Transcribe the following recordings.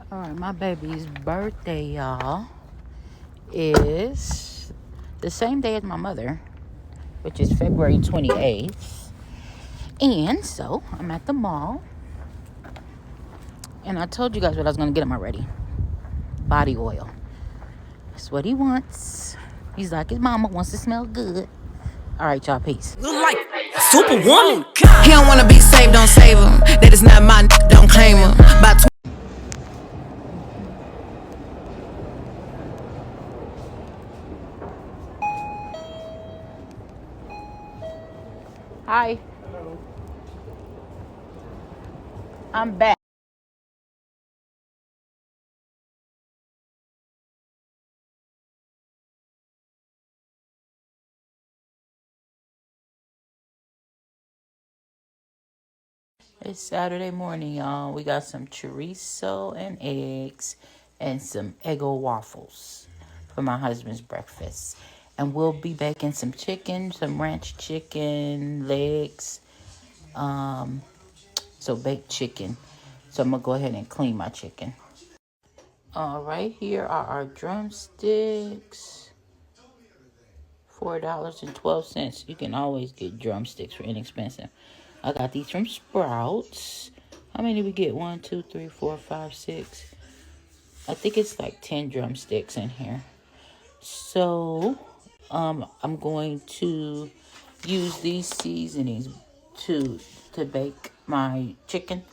All right, my baby's birthday, y'all, is the same day as my mother, which is February 28th. And so I'm at the mall, and I told you guys what I was going to get him already. Body oil. That's what he wants. He's like, his mama wants to smell good. All right, y'all, peace. Like Superwoman. He don't wanna be saved, don't save him. That is not my don't claim him. Hi. I'm back. It's Saturday morning, y'all. We got some chorizo and eggs and some Eggo waffles for my husband's breakfast. And we'll be baking some chicken, some ranch chicken legs. So baked chicken. So I'm going to go ahead and clean my chicken. All right, here are our drumsticks. $4.12. You can always get drumsticks for inexpensive. I got these from Sprouts. How many did we get? 1, 2, 3, 4, 5, 6. I think it's like 10 drumsticks in here. So, I'm going to use these seasonings to bake my chicken.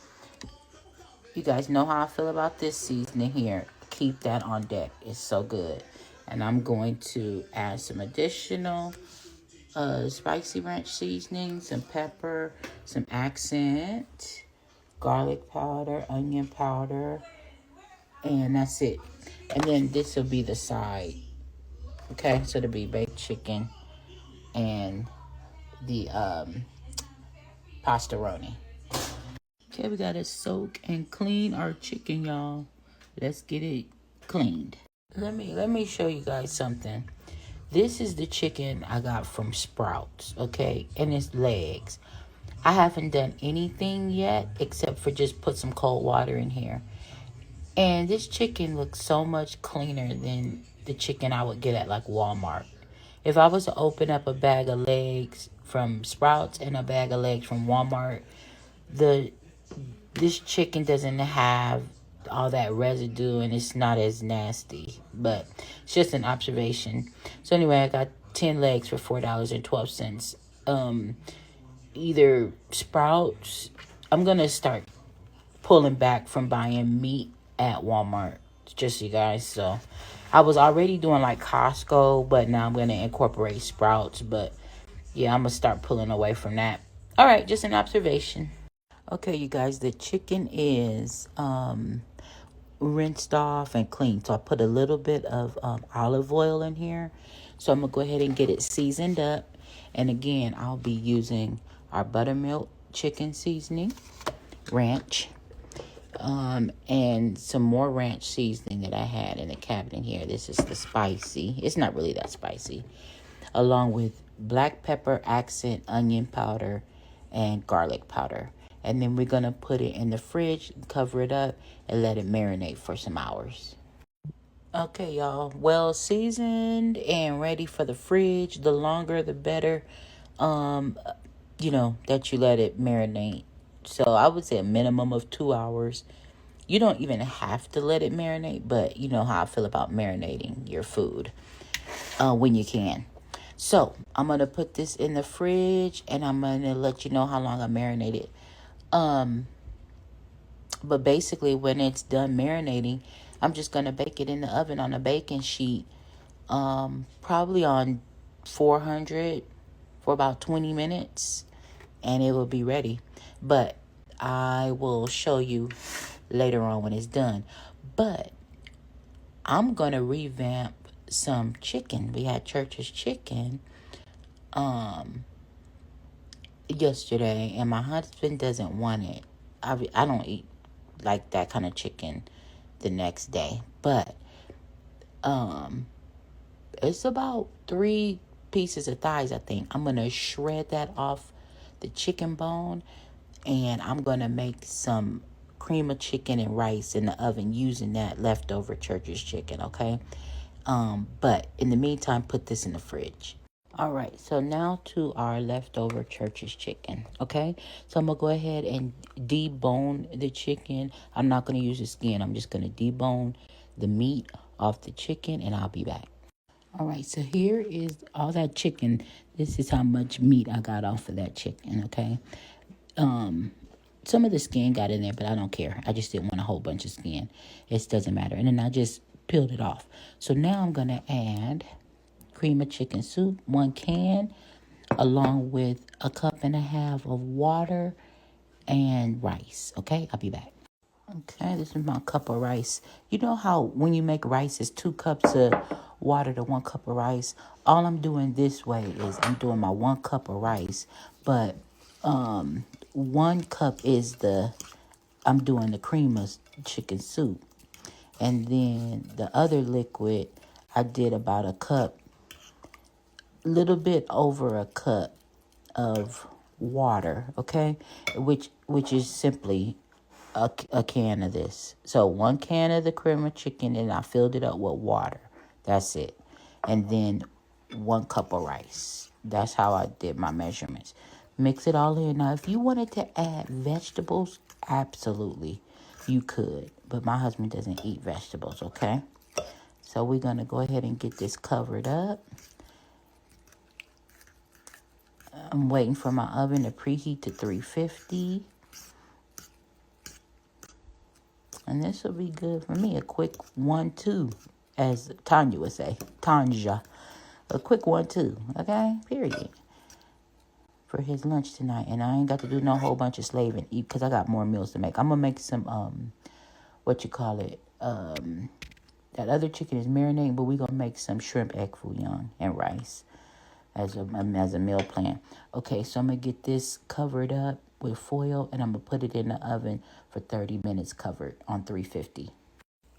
You guys know how I feel about this seasoning here. Keep that on deck. It's so good. And I'm going to add some additional spicy ranch seasoning, some pepper, some accent, garlic powder, onion powder, and that's it. And then this will be the side. Okay, so it'll be baked chicken and the pastaroni. Okay, we gotta soak and clean our chicken, y'all. Let's get it cleaned. Let me show you guys something. This is the chicken I got from Sprouts, okay? And it's legs. I haven't done anything yet except for just put some cold water in here. And this chicken looks so much cleaner than the chicken I would get at like Walmart. If I was to open up a bag of legs from Sprouts and a bag of legs from Walmart, this chicken doesn't have all that residue and it's not as nasty, but it's just an observation. So anyway, I got 10 legs for $4.12. Either Sprouts. I'm gonna start pulling back from buying meat at Walmart, just so you guys. So I was already doing like Costco, but now I'm gonna incorporate Sprouts. But yeah, I'm gonna start pulling away from that. All right, just an observation. Okay, you guys, the chicken is rinsed off and cleaned. So I put a little bit of olive oil in here. So I'm going to go ahead and get it seasoned up. And again, I'll be using our buttermilk chicken seasoning, ranch, and some more ranch seasoning that I had in the cabinet here. This is the spicy. It's not really that spicy. Along with black pepper, accent, onion powder, and garlic powder. And then we're going to put it in the fridge, cover it up, and let it marinate for some hours. Okay, y'all. Well seasoned and ready for the fridge. The longer, the better, that you let it marinate. So I would say a minimum of 2 hours. You don't even have to let it marinate, but you know how I feel about marinating your food when you can. So I'm going to put this in the fridge, and I'm going to let you know how long I marinated. But basically, when it's done marinating, I'm just going to bake it in the oven on a baking sheet, probably on 400 for about 20 minutes, and it will be ready. But I will show you later on when it's done. But I'm going to revamp some chicken. We had Church's chicken yesterday, and my husband doesn't want it. I don't eat like that kind of chicken the next day, but it's about 3 pieces of thighs. I think I'm gonna shred that off the chicken bone, and I'm gonna make some cream of chicken and rice in the oven using that leftover church's chicken, okay? But in the meantime, put this in the fridge. All right, so now to our leftover church's chicken, okay? So I'm going to go ahead and debone the chicken. I'm not going to use the skin. I'm just going to debone the meat off the chicken, and I'll be back. All right, so here is all that chicken. This is how much meat I got off of that chicken, okay? Some of the skin got in there, but I don't care. I just didn't want a whole bunch of skin. It doesn't matter. And then I just peeled it off. So now I'm going to add cream of chicken soup, 1 can, along with 1.5 cups of water and rice. Okay, I'll be back. Okay, this is my cup of rice. You know how when you make rice, it's 2 cups of water to 1 cup of rice? All I'm doing this way is I'm doing my 1 cup of rice, but 1 cup is I'm doing the cream of chicken soup. And then the other liquid, I did about 1 cup, little bit over 1 cup of water, okay? Which is simply a can of this. So 1 can of the cream of chicken, and I filled it up with water. That's it. And then 1 cup of rice. That's how I did my measurements. Mix it all in. Now, if you wanted to add vegetables, absolutely, you could. But my husband doesn't eat vegetables, okay? So we're going to go ahead and get this covered up. I'm waiting for my oven to preheat to 350. And this will be good for me. A quick 1-2, as Tanya would say. Tanja. A quick 1-2, okay? Period. For his lunch tonight. And I ain't got to do no whole bunch of slaving because I got more meals to make. I'm going to make some, that other chicken is marinating, but we're going to make some shrimp egg foo young and rice as a meal plan. Okay, so I'm going to get this covered up with foil, and I'm going to put it in the oven for 30 minutes covered on 350.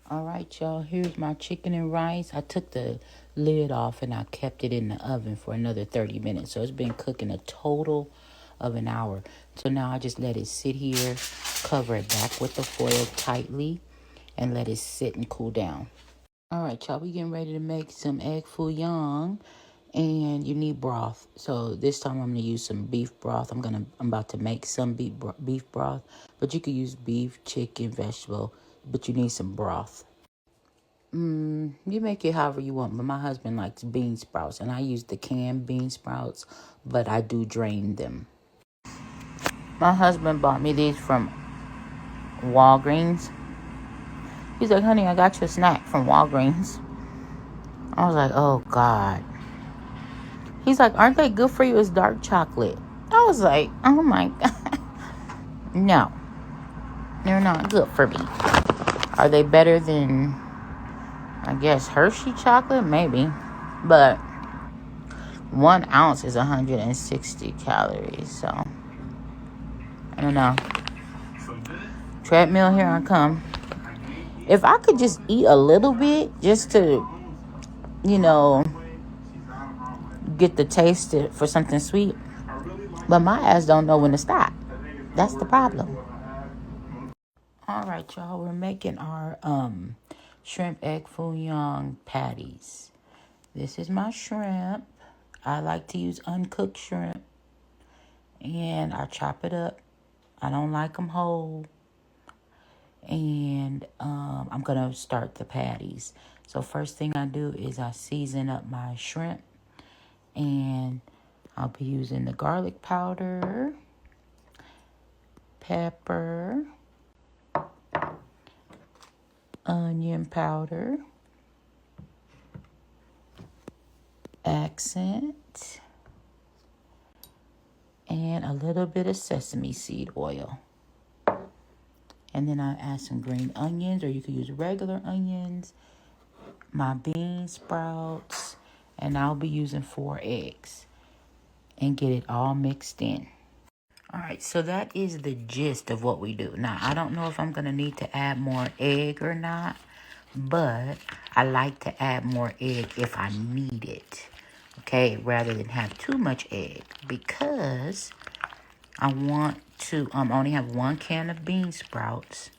All right, y'all, here's my chicken and rice. I took the lid off, and I kept it in the oven for another 30 minutes. So it's been cooking a total of an hour. So now I just let it sit here, cover it back with the foil tightly, and let it sit and cool down. All right, y'all, we getting ready to make some egg foo young. And you need broth. So this time I'm going to use some beef broth. I'm about to make some beef broth. But you could use beef, chicken, vegetable. But you need some broth. You make it however you want. But my husband likes bean sprouts. And I use the canned bean sprouts. But I do drain them. My husband bought me these from Walgreens. He's like, honey, I got you a snack from Walgreens. I was like, oh, God. He's like, aren't they good for you? It's dark chocolate. I was like, oh my God. No, they're not good for me. Are they better than, I guess, Hershey chocolate? Maybe. But 1 ounce is 160 calories. So, I don't know. Treadmill, here I come. If I could just eat a little bit just to, get the taste for something sweet. But my ass don't know when to stop. That's the problem. All right, y'all. We're making our shrimp egg foo young patties. This is my shrimp. I like to use uncooked shrimp. And I chop it up. I don't like them whole. And I'm going to start the patties. So first thing I do is I season up my shrimp. And I'll be using the garlic powder, pepper, onion powder, accent, and a little bit of sesame seed oil. And then I add some green onions, or you could use regular onions, my bean sprouts, and I'll be using 4 eggs. And get it all mixed in. All right, so that is the gist of what we do. Now, I don't know if I'm going to need to add more egg or not, but I like to add more egg if I need it, okay, rather than have too much egg, because I want to only have 1 can of bean sprouts,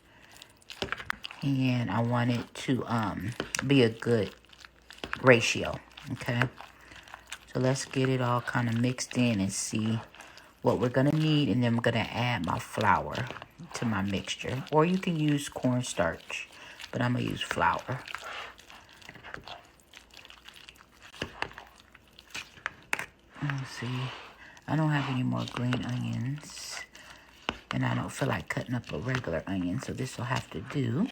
And I want it to be a good ratio. Okay. So let's get it all kind of mixed in and see what we're going to need. And then I'm going to add my flour to my mixture. Or you can use cornstarch, but I'm going to use flour. Let's see. I don't have any more green onions. And I don't feel like cutting up a regular onion. So this will have to do.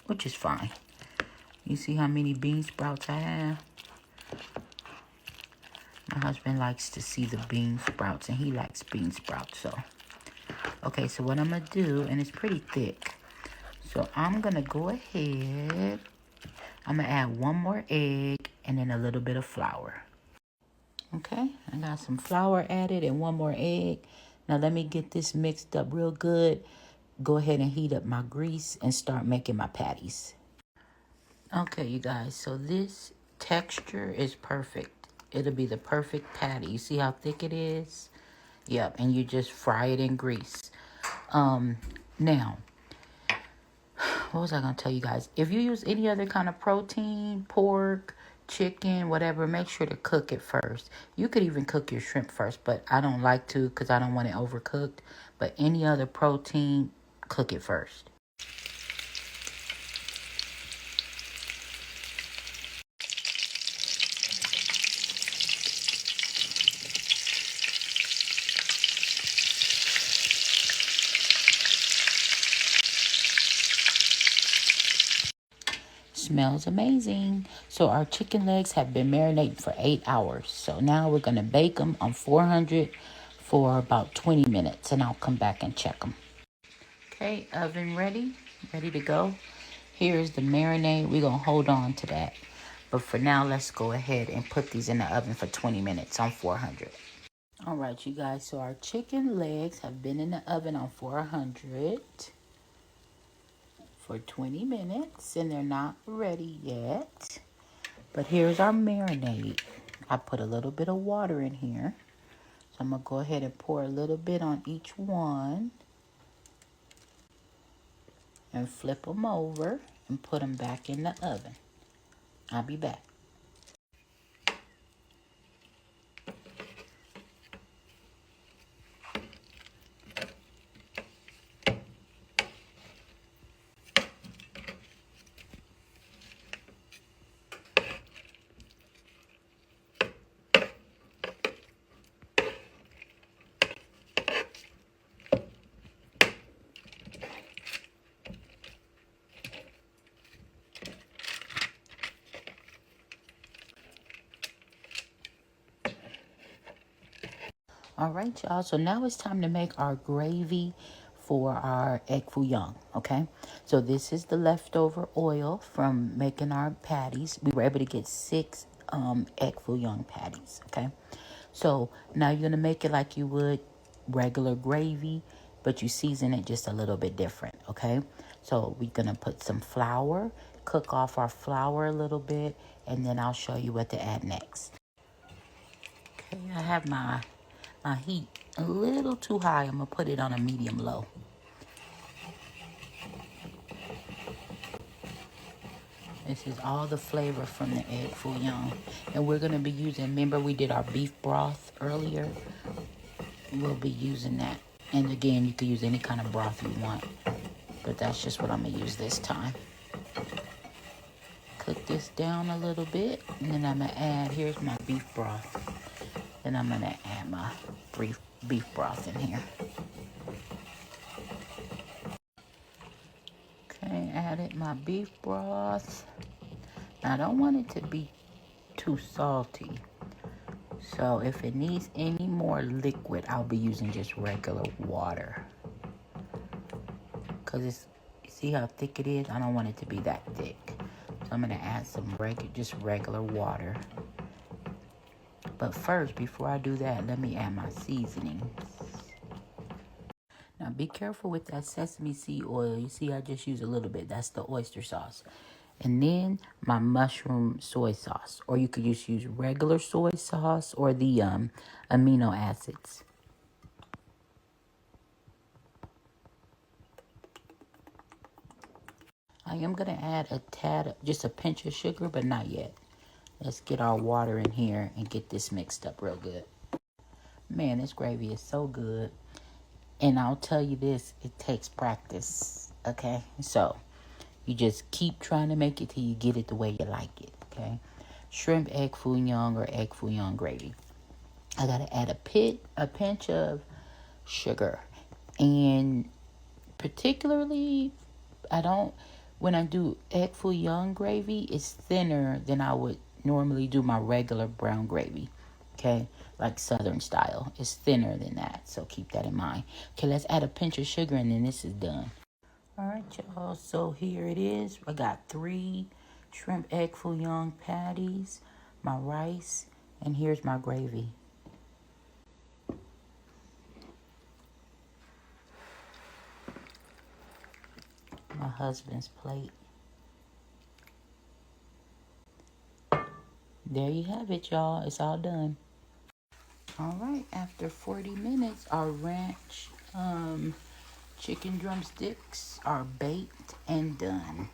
Which is fine. You see how many bean sprouts I have? My husband likes to see the bean sprouts. And he likes bean sprouts. So. Okay, so what I'm going to do. And it's pretty thick. So I'm going to go ahead. I'm going to add one more egg. And then a little bit of flour. Okay, I got some flour added and one more egg. Now let me get this mixed up real good. Go ahead and heat up my grease and start making my patties. Okay, you guys, so this texture is perfect. It'll be the perfect patty. You see how thick it is? Yep, and you just fry it in grease. Now, what was I going to tell you guys? If you use any other kind of protein, pork, chicken, whatever, make sure to cook it first. You could even cook your shrimp first, but I don't like to because I don't want it overcooked. But any other protein, cook it first. Smells amazing. So our chicken legs have been marinating for 8 hours. So now we're going to bake them on 400 for about 20 minutes. And I'll come back and check them. Okay, oven ready. Ready to go. Here's the marinade. We're going to hold on to that. But for now, let's go ahead and put these in the oven for 20 minutes on 400. All right, you guys. So our chicken legs have been in the oven on 400 for 20 minutes. And they're not ready yet. But here's our marinade. I put a little bit of water in here. So I'm going to go ahead and pour a little bit on each one. And flip them over and put them back in the oven. I'll be back. All right, y'all. So now it's time to make our gravy for our egg foo young, okay? So this is the leftover oil from making our patties. We were able to get 6 egg foo young patties, okay? So now you're going to make it like you would regular gravy, but you season it just a little bit different, okay? So we're going to put some flour, cook off our flour a little bit, and then I'll show you what to add next. Okay, I have my heat a little too high. I'm going to put it on a medium low. This is all the flavor from the egg foo young. And we're going to be using, remember we did our beef broth earlier? We'll be using that. And again, you could use any kind of broth you want. But that's just what I'm going to use this time. Cook this down a little bit. And then I'm going to add, here's my beef broth. Then I'm going to add my beef broth in here. Okay, added my beef broth. Now, I don't want it to be too salty. So if it needs any more liquid, I'll be using just regular water. Because it's, see how thick it is? I don't want it to be that thick. So I'm going to add some regular water. But first, before I do that, let me add my seasonings. Now, be careful with that sesame seed oil. You see, I just use a little bit. That's the oyster sauce. And then my mushroom soy sauce. Or you could just use regular soy sauce or the amino acids. I am going to add a tad, just a pinch of sugar, but not yet. Let's get our water in here and get this mixed up real good. Man, this gravy is so good. And I'll tell you this, it takes practice, okay? So, you just keep trying to make it till you get it the way you like it, okay? Shrimp egg fouillon or egg fouillon gravy. I got to add a pinch of sugar. And particularly, when I do egg fouillon gravy, it's thinner than I would normally do my regular brown gravy. Okay, like Southern style. It's thinner than that, so keep that in mind. Okay, let's add a pinch of sugar and then this is done. All right, y'all, so here it is. I got 3 shrimp egg fouillon patties, my rice, and here's my gravy. My husband's plate. There you have it, y'all. It's all done. All right, after 40 minutes, our ranch chicken drumsticks are baked and done.